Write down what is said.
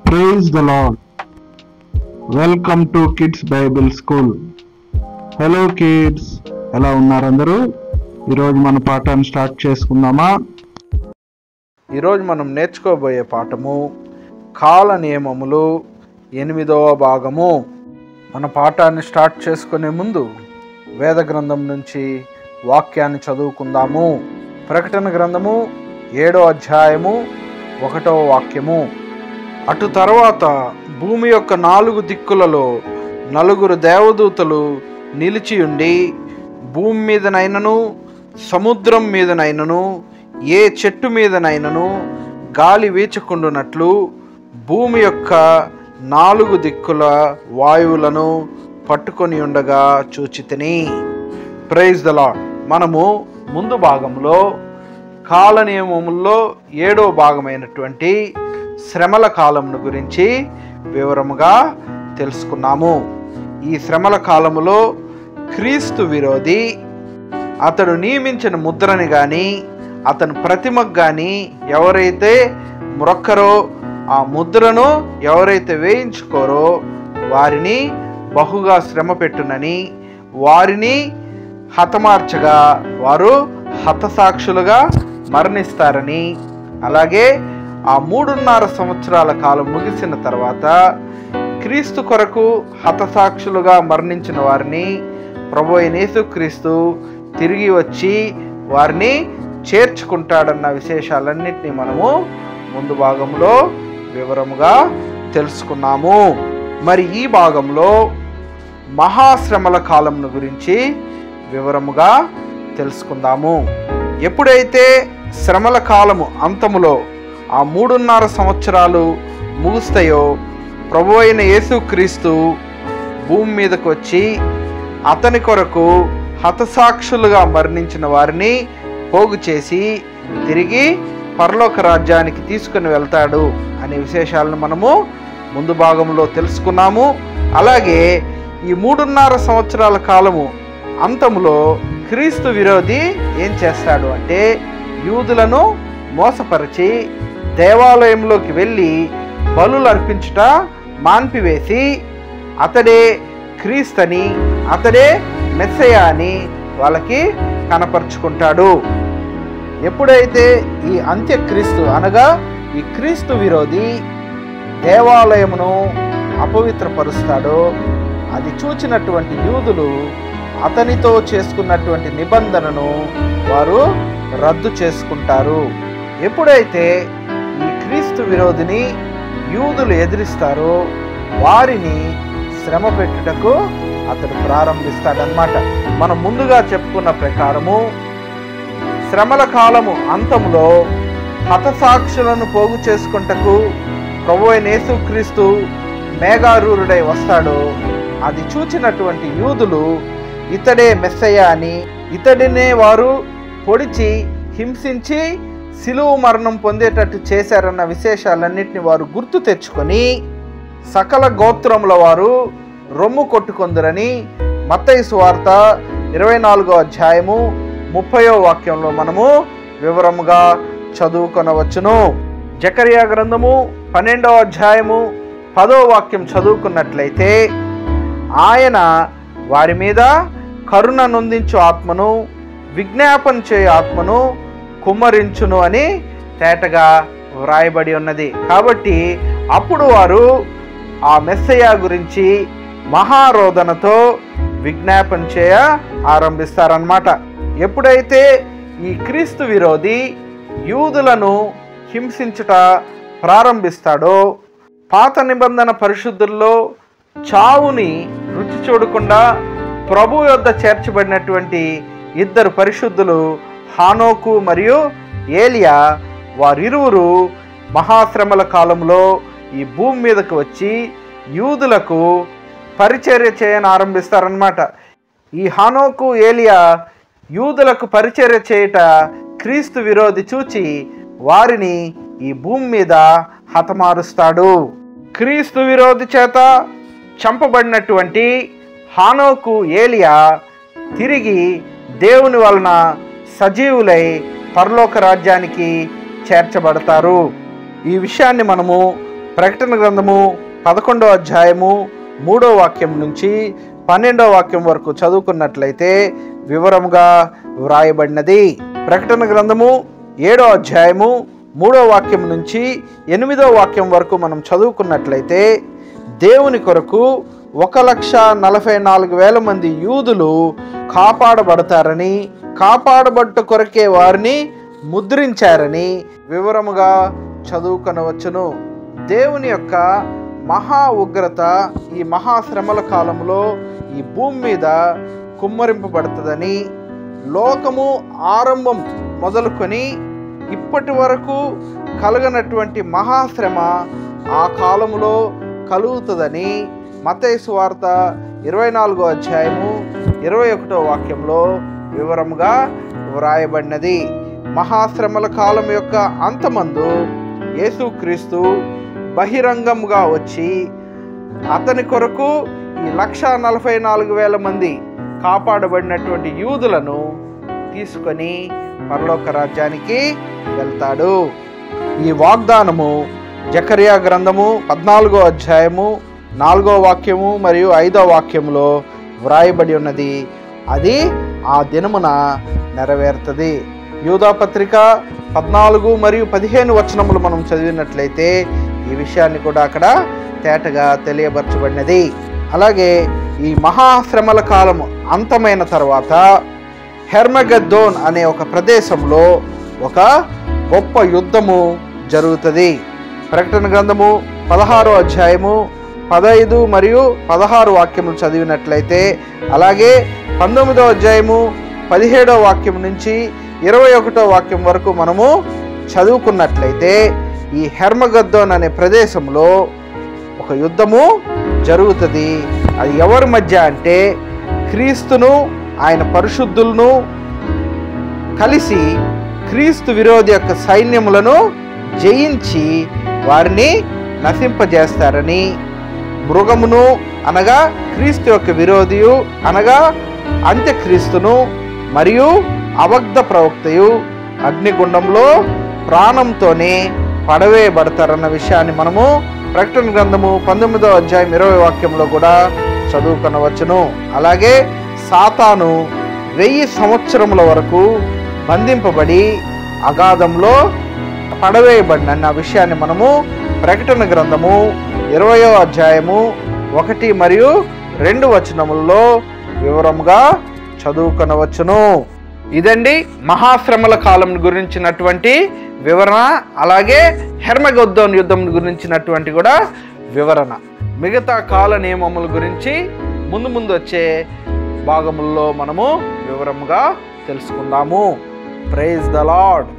Praise the lord. Welcome to kids Bible school. Hello kids, ఎలా ఉన్నారు అందరూ? ఈరోజు మన పాఠాన్ని స్టార్ట్ చేసుకుందామా? ఈరోజు మనం నేర్చుకోబోయే పాఠము కాల నియమములు 8వ భాగము. మన పాఠాన్ని స్టార్ట్ చేసుకునే ముందు వేద గ్రంథం నుంచి వాక్యాన్ని చదువుకుందాము. ప్రకటన గ్రంథము 7వ అధ్యాయము 1వ వాక్యము. అటు తర్వాత భూమి యొక్క 4 దిక్కులలో 4 దేవదూతలు నిలిచియుండి, భూమి మీదనైనను సముద్రం మీదనైనను ఏ చెట్టు మీదనైనను గాలి వీచకుండునట్లు భూమి యొక్క 4 దిక్కుల వాయువులను పట్టుకొని ఉండగా చూచితిని. Praise the lord. మనము ముందు భాగంలో కాల నియమముల్లో 7వ భాగమైనటువంటి శ్రమల కాలమును గురించి వివరముగా తెలుసుకున్నాము. ఈ శ్రమల కాలములో క్రీస్తు విరోధి అతడు నియమించిన ముద్రని కానీ అతని ప్రతిమకు కానీ ఎవరైతే మ్రొక్కరో, ఆ ముద్రను ఎవరైతే వేయించుకోరో వారిని బహుగా శ్రమ పెట్టునని, వారిని హతమార్చగా వారు హతసాక్షులుగా మరణిస్తారని, అలాగే ఆ 3.5 సంవత్సరాల కాలం ముగిసిన తర్వాత క్రీస్తు కొరకు హతసాక్షులుగా మరణించిన వారిని ప్రభువైన యేసుక్రీస్తు తిరిగి వచ్చి వారిని చేర్చుకుంటాడన్న విశేషాలన్నింటినీ మనము ముందు భాగంలో వివరముగా తెలుసుకున్నాము. మరి ఈ భాగంలో మహాశ్రమల కాలంను గురించి వివరముగా తెలుసుకుందాము. ఎప్పుడైతే శ్రమల కాలము అంతములో ఆ 3.5 సంవత్సరాలు ముగుస్తాయో ప్రభువైన యేసుక్రీస్తు భూమి మీదకు వచ్చి అతని కొరకు హతసాక్షులుగా మరణించిన వారిని పోగు చేసి తిరిగి పరలోక రాజ్యానికి తీసుకుని వెళ్తాడు అనే విశేషాలను మనము ముందు భాగంలో తెలుసుకున్నాము. అలాగే ఈ 3.5 సంవత్సరాల కాలము అంతములో క్రీస్తు విరోధి ఏం చేస్తాడు అంటే యూదులను మోసపరిచి దేవాలయంలోకి వెళ్ళి బలులు అర్పించుట మాన్పివేసి అతడే క్రీస్తని, అతడే మెస్సయా అని వాళ్ళకి కనపరుచుకుంటాడు. ఎప్పుడైతే ఈ అంత్యక్రీస్తు అనగా ఈ క్రీస్తు విరోధి దేవాలయమును అపవిత్రపరుస్తాడో అది చూచినటువంటి యూదులు అతనితో చేసుకున్నటువంటి నిబంధనను వారు రద్దు చేసుకుంటారు. ఎప్పుడైతే ఈ క్రీస్తు విరోధిని యూదులు ఎదిరిస్తారో వారిని శ్రమ పెట్టుటకు అతడు ప్రారంభిస్తాడనమాట. మనం ముందుగా చెప్పుకున్న ప్రకారము శ్రమల కాలము అంతములో హతసాక్షులను పోగు చేసుకుంటకు ప్రభువైన యేసుక్రీస్తు మేఘారూఢుడై వస్తాడు. అది చూచినటువంటి యూదులు ఇతడే మెస్సయ్య అని, ఇతడినే వారు పొడిచి హింసించి శిలువ మరణం పొందేటట్టు చేశారన్న విశేషాలన్నింటినీ వారు గుర్తు తెచ్చుకొని సకల గోత్రముల వారు రొమ్ము కొట్టుకొందురని మత్తయి సువార్త 24వ అధ్యాయము 30వ వాక్యంలో మనము వివరముగా చదువుకొనవచ్చును. జకరియా గ్రంథము 12వ అధ్యాయము 10వ వాక్యం చదువుకున్నట్లయితే ఆయన వారి మీద కరుణ నొందించు ఆత్మను, విజ్ఞాపన చేయు ఆత్మను కుమ్మరించును అని తేటగా వ్రాయబడి ఉన్నది. కాబట్టి అప్పుడు వారు ఆ మెస్సయ్య గురించి మహారోదనతో విజ్ఞాపన చేయ ఆరంభిస్తారన్నమాట. ఎప్పుడైతే ఈ క్రీస్తు విరోధి యూదులను హింసించుట ప్రారంభిస్తాడో పాత నిబంధన పరిశుద్ధుల్లో చావుని రుచి చూడకుండా ప్రభు యొద్ద చేర్చబడినటువంటి 2 పరిశుద్ధులు హానోకు మరియు ఏలియా, వారిరువురు మహాశ్రమల కాలంలో ఈ భూమి మీదకు వచ్చి యూదులకు పరిచర్య చేయని ఆరంభిస్తారనమాట. ఈ హానోకు ఏలియా యూదులకు పరిచర్య చేయుట క్రీస్తు విరోధి చూచి వారిని ఈ భూమి మీద హతమారుస్తాడు. క్రీస్తు విరోధి చేత చంపబడినటువంటి హానోకు ఏలియా తిరిగి దేవుని వలన సజీవులై పరలోక రాజ్యానికి చేర్చబడతారు. ఈ విషయాన్ని మనము ప్రకటన గ్రంథము 11వ అధ్యాయము 3వ వాక్యం నుంచి 12వ వాక్యం వరకు చదువుకున్నట్లయితే వివరముగా వ్రాయబడినది. ప్రకటన గ్రంథము 7వ అధ్యాయము 3వ వాక్యం నుంచి 8వ వాక్యం వరకు మనం చదువుకున్నట్లయితే దేవుని కొరకు 1,44,000 మంది యూదులు కాపాడబడతారని, కాపాడబట్ట కొరకే వారిని ముద్రించారని వివరముగా చదువుకొనవచ్చును. దేవుని యొక్క మహా ఉగ్రత ఈ మహాశ్రమల కాలంలో ఈ భూమి మీద కుమ్మరింపబడుతుందని, లోకము ఆరంభం మొదలుకొని ఇప్పటి వరకు కలగనటువంటి మహాశ్రమ ఆ కాలంలో కలుగుతుందని మత్తయి సువార్త 24వ అధ్యాయము 21వ వాక్యంలో వివరముగా వ్రాయబడినది. మహాశ్రమల కాలం యొక్క అంతమందు యేసుక్రీస్తు బహిరంగంగా వచ్చి అతని కొరకు ఈ 1,44,000 మంది కాపాడబడినటువంటి యూదులను తీసుకొని పరలోక రాజ్యానికి వెళ్తాడు. ఈ వాగ్దానము జకర్యా గ్రంథము 14వ అధ్యాయము 4వ వాక్యము మరియు 5వ వాక్యములో వ్రాయబడి ఉన్నది. అది ఆ దినమున నెరవేరుతుంది. యూదా పత్రిక 14 మరియు 15 వచనములు మనం చదివినట్లయితే ఈ విషయాన్ని కూడా అక్కడ తేటగా తెలియబరచబడినది. అలాగే ఈ మహాశ్రమల కాలము అంతమైన తర్వాత హెర్మగెద్దోన్ అనే ఒక ప్రదేశంలో ఒక గొప్ప యుద్ధము జరుగుతుంది. ప్రకటన గ్రంథము 16వ అధ్యాయము 15 మరియు 16 వాక్యములు చదివినట్లయితే, అలాగే 19వ అధ్యాయము 17వ వాక్యం నుంచి 21వ వాక్యం వరకు మనము చదువుకున్నట్లయితే ఈ హెర్మగెద్దోన్ అనే ప్రదేశంలో ఒక యుద్ధము జరుగుతుంది. అది ఎవరి మధ్య అంటే క్రీస్తును ఆయన పరిశుద్ధులను కలిసి క్రీస్తు విరోధి యొక్క సైన్యములను జయించి వారిని నశింపజేస్తారని, మృగమును అనగా క్రీస్తు యొక్క విరోధియు అనగా అంత్యక్రీస్తును మరియు అబద్ధ ప్రవక్తయు అగ్నిగుండంలో ప్రాణంతోనే పడవేయబడతారన్న విషయాన్ని మనము ప్రకటన గ్రంథము 19వ అధ్యాయం 20వ వాక్యంలో కూడా చదువుకొనవచ్చును. అలాగే సాతాను 1000 సంవత్సరముల వరకు బంధింపబడి అగాధంలో పడవేయబడిన విషయాన్ని మనము ప్రకటన గ్రంథము 20వ అధ్యాయము 1 మరియు 2 వచనములలో వివరంగా చదువుకొనవచ్చును. ఇదండి మహాశ్రమల కాలం గురించినటువంటి వివరణ. అలాగే హెర్మగెద్దోన్ యుద్ధం గురించినటువంటి కూడా వివరణ. మిగతా కాల నియమముల గురించి ముందు వచ్చే భాగముల్లో మనము వివరంగా తెలుసుకుందాము. Praise the lord.